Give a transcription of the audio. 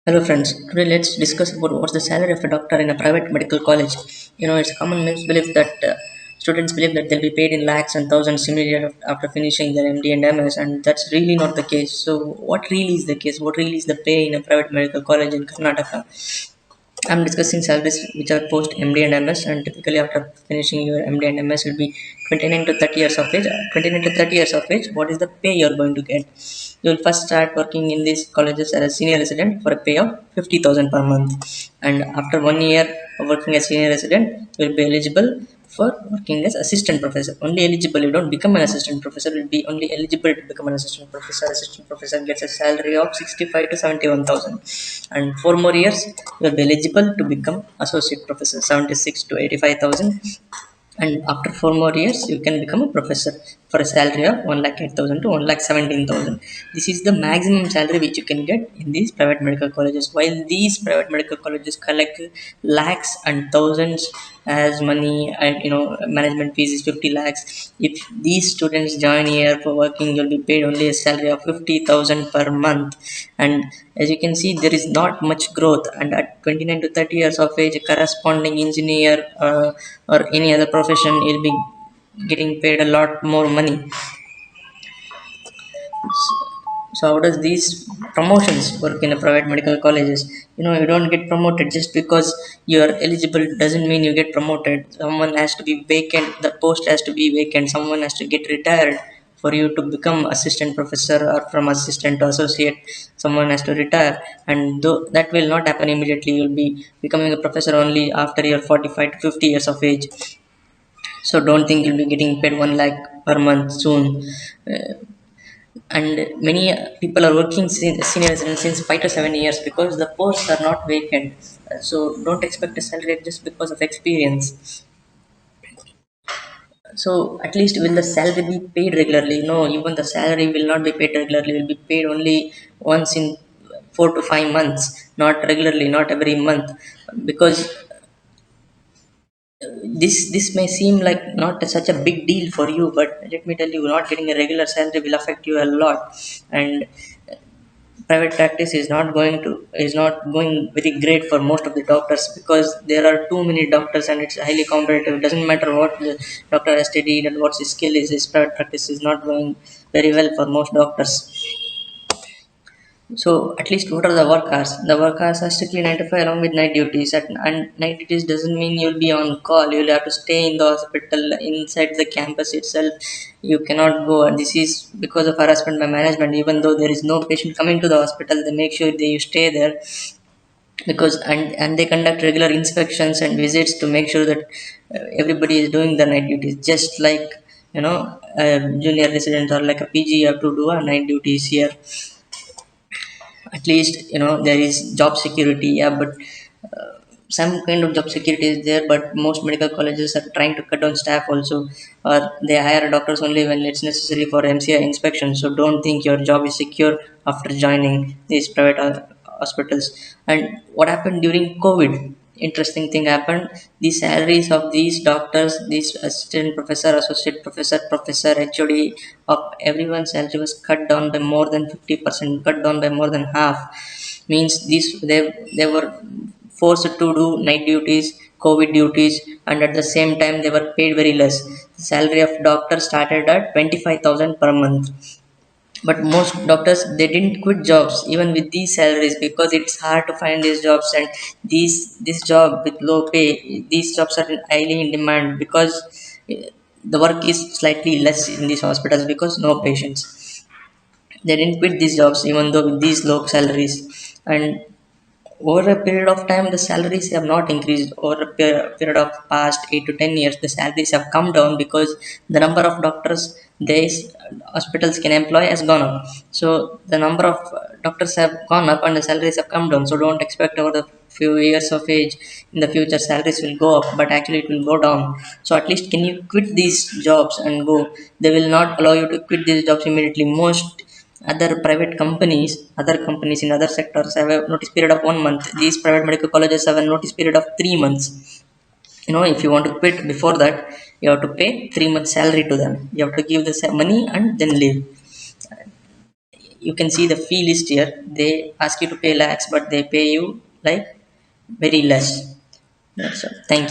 Hello friends, today let's discuss about what's the salary of a doctor in a private medical college. It's a common misbelief that students believe that they'll be paid in lakhs and thousands immediately after finishing their MD and MS, and that's really not the case. So, what really is the case? What really is the pay in a private medical college in Karnataka? I'm discussing salaries which are post MD and MS, and typically after finishing your MD and MS will be 29 to 30 years of age. 29 to 30 years of age, what is the pay you're going to get? You'll first start working in these colleges as a senior resident for a pay of 50,000 per month, and after 1 year of working as senior resident, you'll be eligible for working as assistant professor. Only eligible, you don't become an assistant professor, will be only eligible to become an assistant professor. Assistant professor gets a salary of 65 to 71,000, and 4 more years you will be eligible to become associate professor, 76 to 85,000, and after 4 more years you can become a professor for a salary of 1,08,000 to 1,17,000. This is the maximum salary which you can get in these private medical colleges. While these private medical colleges collect lakhs and thousands as money, and management fees is 50 lakhs. If these students join here for working, you'll be paid only a salary of 50,000 per month. And as you can see, there is not much growth, and at 29 to 30 years of age, a corresponding engineer or any other profession will be getting paid a lot more money. So how does these promotions work in a private medical colleges? You don't get promoted just because you are eligible. Doesn't mean you get promoted. Someone has to be vacant, the post has to be vacant, someone has to get retired for you to become assistant professor, or from assistant to associate someone has to retire. And though that will not happen immediately, you'll be becoming a professor only after your 45 to 50 years of age. So don't think you'll be getting paid 1 lakh per month soon. Uh, and many people are working senior residents since 5 to 7 years because the posts are not vacant. So don't expect a salary just because of experience. So at least will the salary be paid regularly? No, even the salary will not be paid regularly. Will be paid only once in 4 to 5 months, not regularly, not every month. Because this may seem like not such a big deal for you, but let me tell you, not getting a regular salary will affect you a lot. And private practice is not going very great for most of the doctors, because there are too many doctors and it's highly competitive. It doesn't matter what the doctor has studied and what his skill is, his private practice is not going very well for most doctors. So at least what are the work hours? The work hours are strictly 9 to 5 along with night duties. And night duties doesn't mean you'll be on call. You'll have to stay in the hospital inside the campus itself. You cannot go. And this is because of harassment by management. Even though there is no patient coming to the hospital, they make sure that you stay there, because and they conduct regular inspections and visits to make sure that everybody is doing the night duties, just like a junior resident or like a PG. You have to do a night duties here. At least there is job security, yeah, but some kind of job security is there. But most medical colleges are trying to cut down staff also, or they hire doctors only when it's necessary for MCI inspection. So don't think your job is secure after joining these private hospitals. And what happened during COVID? Interesting thing happened. The salaries of these doctors, these assistant professor, associate professor, professor, HOD, of everyone's salary was cut down by more than 50%, cut down by more than half. Means these they were forced to do night duties, COVID duties, and at the same time they were paid very less. The salary of doctor started at 25,000 per month. But most doctors, they didn't quit jobs even with these salaries, because it's hard to find these jobs. And this job with low pay, these jobs are highly in demand, because eh, the work is slightly less in these hospitals because no patients. They didn't quit these jobs even though with these low salaries. And over a period of time, the salaries have not increased. Over a period of past 8 to 10 years, the salaries have come down because the number of doctors these hospitals can employ has gone up. So the number of doctors have gone up and the salaries have come down. So don't expect over the few years of age in the future salaries will go up, but actually it will go down. So at least can you quit these jobs and go? They will not allow you to quit these jobs immediately. Most other companies in other sectors have a notice period of 1 month. These private medical colleges have a notice period of 3 months. If you want to quit before that, you have to pay 3 months salary to them. You have to give the money and then leave. you can see the fee list here. They ask you to pay lakhs, but they pay you like very less. That's all. Thank you.